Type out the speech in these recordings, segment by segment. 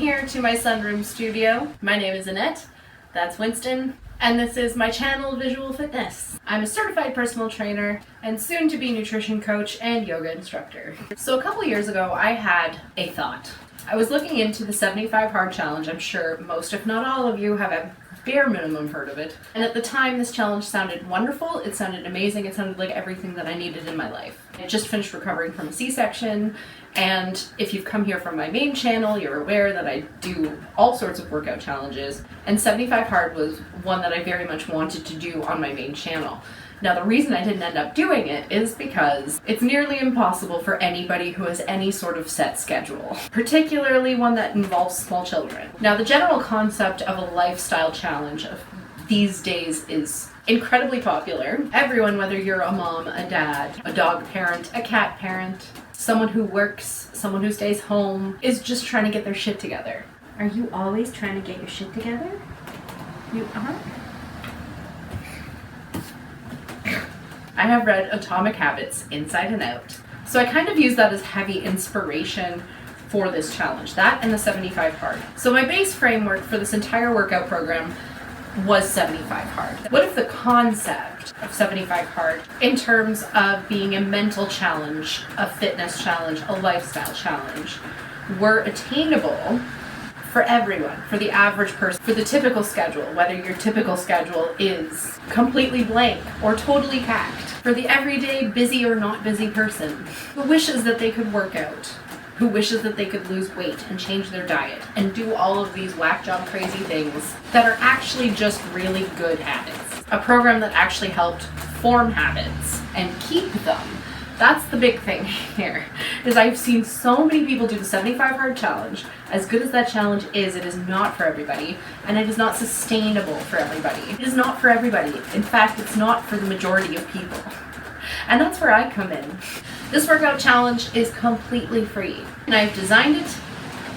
here to my sunroom studio. My name is Annette, that's Winston, and this is my channel, Visual Fitness. I'm a certified personal trainer and soon to be nutrition coach and yoga instructor. So a couple years ago, I had a thought. I was looking into the 75 Hard Challenge. I'm sure most, if not all of you, have a bare minimum heard of it. And at the time, this challenge sounded wonderful. It sounded amazing. It sounded like everything that I needed in my life. I just finished recovering from a C-section. And if you've come here from my main channel, you're aware that I do all sorts of workout challenges. And 75 Hard was one that I very much wanted to do on my main channel. Now, the reason I didn't end up doing it is because it's nearly impossible for anybody who has any sort of set schedule, particularly one that involves small children. Now, the general concept of a lifestyle challenge of these days is incredibly popular. Everyone, whether you're a mom, a dad, a dog parent, a cat parent, someone who works, someone who stays home, is just trying to get their shit together. Are you always trying to get your shit together? You are? I have read Atomic Habits inside and out. So I kind of use that as heavy inspiration for this challenge, that and the 75 Hard. So my base framework for this entire workout program was 75 Hard. What if the concept of 75 Hard, in terms of being a mental challenge, a fitness challenge, a lifestyle challenge, were attainable for everyone, for the average person, for the typical schedule, whether your typical schedule is completely blank or totally packed, for the everyday busy or not busy person who wishes that they could work out, who wishes that they could lose weight and change their diet and do all of these whack job crazy things that are actually just really good habits. A program that actually helped form habits and keep them. That's the big thing here, is I've seen so many people do the 75 Hard Challenge. As good as that challenge is, it is not for everybody, and it is not sustainable for everybody. It is not for everybody. In fact, it's not for the majority of people. And that's where I come in. This workout challenge is completely free, and I've designed it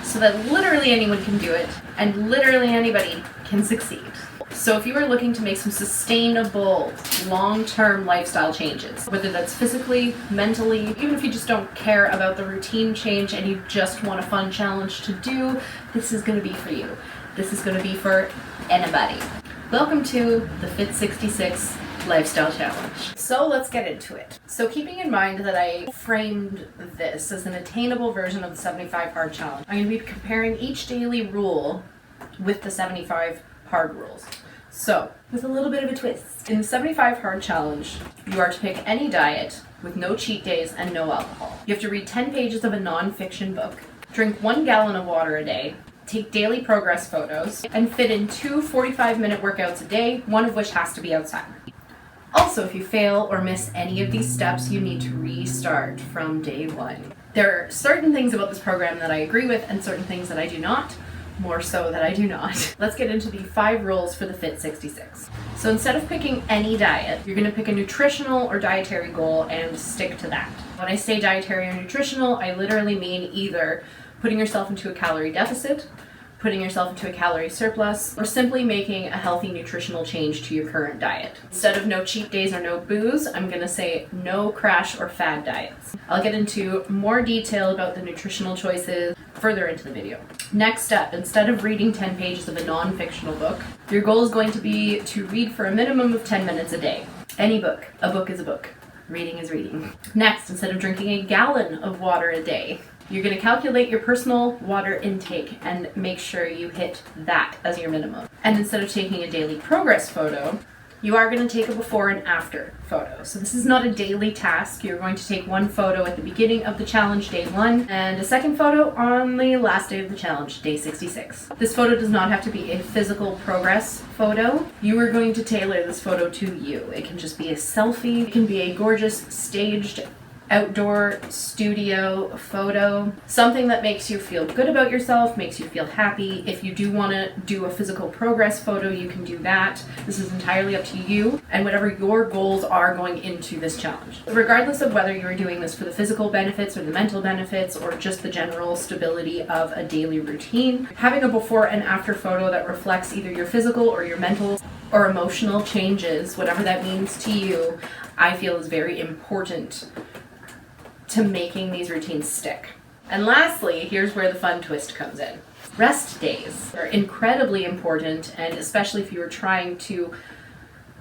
so that literally anyone can do it, and literally anybody can succeed. So if you are looking to make some sustainable, long-term lifestyle changes, whether that's physically, mentally, even if you just don't care about the routine change and you just want a fun challenge to do, this is going to be for you. This is going to be for anybody. Welcome to the Fit66 Lifestyle Challenge. So let's get into it. So keeping in mind that I framed this as an attainable version of the 75 Hard Challenge, I'm going to be comparing each daily rule with the 75 Hard rules. So, with a little bit of a twist. In the 75 Hard Challenge, you are to pick any diet with no cheat days and no alcohol. You have to read 10 pages of a non-fiction book, drink 1 gallon of water a day, take daily progress photos, and fit in 2 45-minute workouts a day, one of which has to be outside. Also, if you fail or miss any of these steps, you need to restart from day 1. There are certain things about this program that I agree with and certain things that I do not. More so that I do not. Let's get into the 5 rules for the Fit66. So instead of picking any diet, you're going to pick a nutritional or dietary goal and stick to that. When I say dietary or nutritional, I literally mean either putting yourself into a calorie deficit, putting yourself into a calorie surplus, or simply making a healthy nutritional change to your current diet. Instead of no cheat days or no booze, I'm going to say no crash or fad diets. I'll get into more detail about the nutritional choices further into the video. Next step, instead of reading 10 pages of a non-fictional book, your goal is going to be to read for a minimum of 10 minutes a day. Any book. A book is a book. Reading is reading. Next, instead of drinking a gallon of water a day, you're going to calculate your personal water intake and make sure you hit that as your minimum. And instead of taking a daily progress photo, you are going to take a before and after photo. So this is not a daily task. You're going to take 1 photo at the beginning of the challenge, day 1, and a second photo on the last day of the challenge, day 66. This photo does not have to be a physical progress photo. You are going to tailor this photo to you. It can just be a selfie. It can be a gorgeous staged outdoor studio photo, something that makes you feel good about yourself, makes you feel happy. If you do want to do a physical progress photo, you can do that. This is entirely up to you and whatever your goals are going into this challenge. Regardless of whether you're doing this for the physical benefits or the mental benefits or just the general stability of a daily routine, having a before and after photo that reflects either your physical or your mental or emotional changes, whatever that means to you, I feel is very important to making these routines stick. And lastly, here's where the fun twist comes in. Rest days are incredibly important, and especially if you're trying to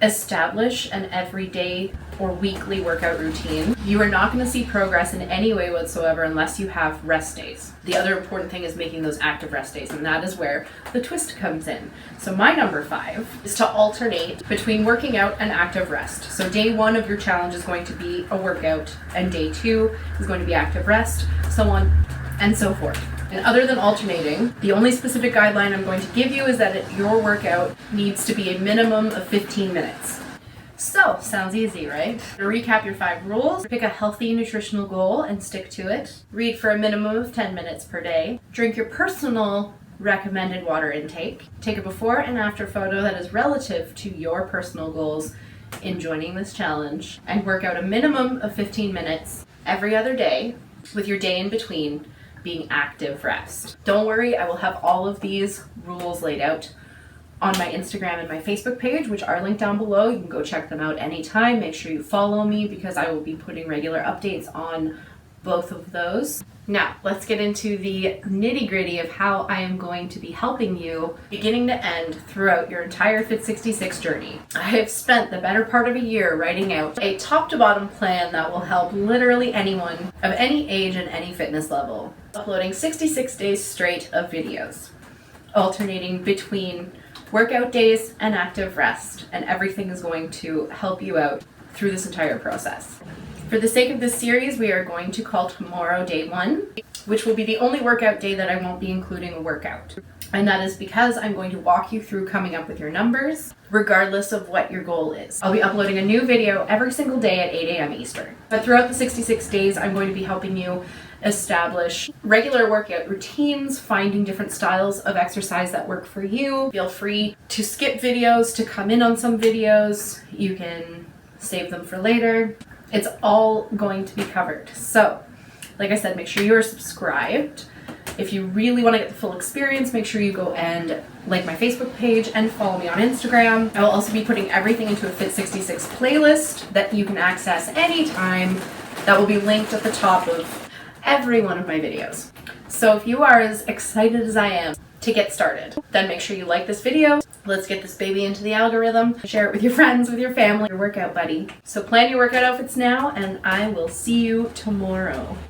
establish an everyday or weekly workout routine, you are not going to see progress in any way whatsoever unless you have rest days. The other important thing is making those active rest days, and that is where the twist comes in. So my number 5 is to alternate between working out and active rest. So day 1 of your challenge is going to be a workout, and day 2 is going to be active rest, so on and so forth. And other than alternating, the only specific guideline I'm going to give you is that your workout needs to be a minimum of 15 minutes. So, sounds easy, right? To recap your 5 rules: pick a healthy nutritional goal and stick to it. Read for a minimum of 10 minutes per day. Drink your personal recommended water intake. Take a before and after photo that is relative to your personal goals in joining this challenge. And work out a minimum of 15 minutes every other day, with your day in between being active rest. Don't worry, I will have all of these rules laid out on my Instagram and my Facebook page, which are linked down below. You can go check them out anytime. Make sure you follow me because I will be putting regular updates on both of those. Now, let's get into the nitty-gritty of how I am going to be helping you beginning to end throughout your entire Fit66 journey. I have spent the better part of a year writing out a top-to-bottom plan that will help literally anyone of any age and any fitness level. Uploading 66 days straight of videos, alternating between workout days and active rest, and everything is going to help you out through this entire process. For the sake of this series, we are going to call tomorrow day 1, which will be the only workout day that I won't be including a workout. And that is because I'm going to walk you through coming up with your numbers, regardless of what your goal is. I'll be uploading a new video every single day at 8 a.m. Eastern. But throughout the 66 days, I'm going to be helping you establish regular workout routines, finding different styles of exercise that work for you. Feel free to skip videos, to come in on some videos. You can save them for later. It's all going to be covered. So, like I said, make sure you are subscribed. If you really want to get the full experience, make sure you go and like my Facebook page and follow me on Instagram. I will also be putting everything into a Fit66 playlist that you can access anytime. That will be linked at the top of every one of my videos. So if you are as excited as I am to get started, then make sure you like this video. Let's get this baby into the algorithm. Share it with your friends, with your family, your workout buddy. So plan your workout outfits now, and I will see you tomorrow.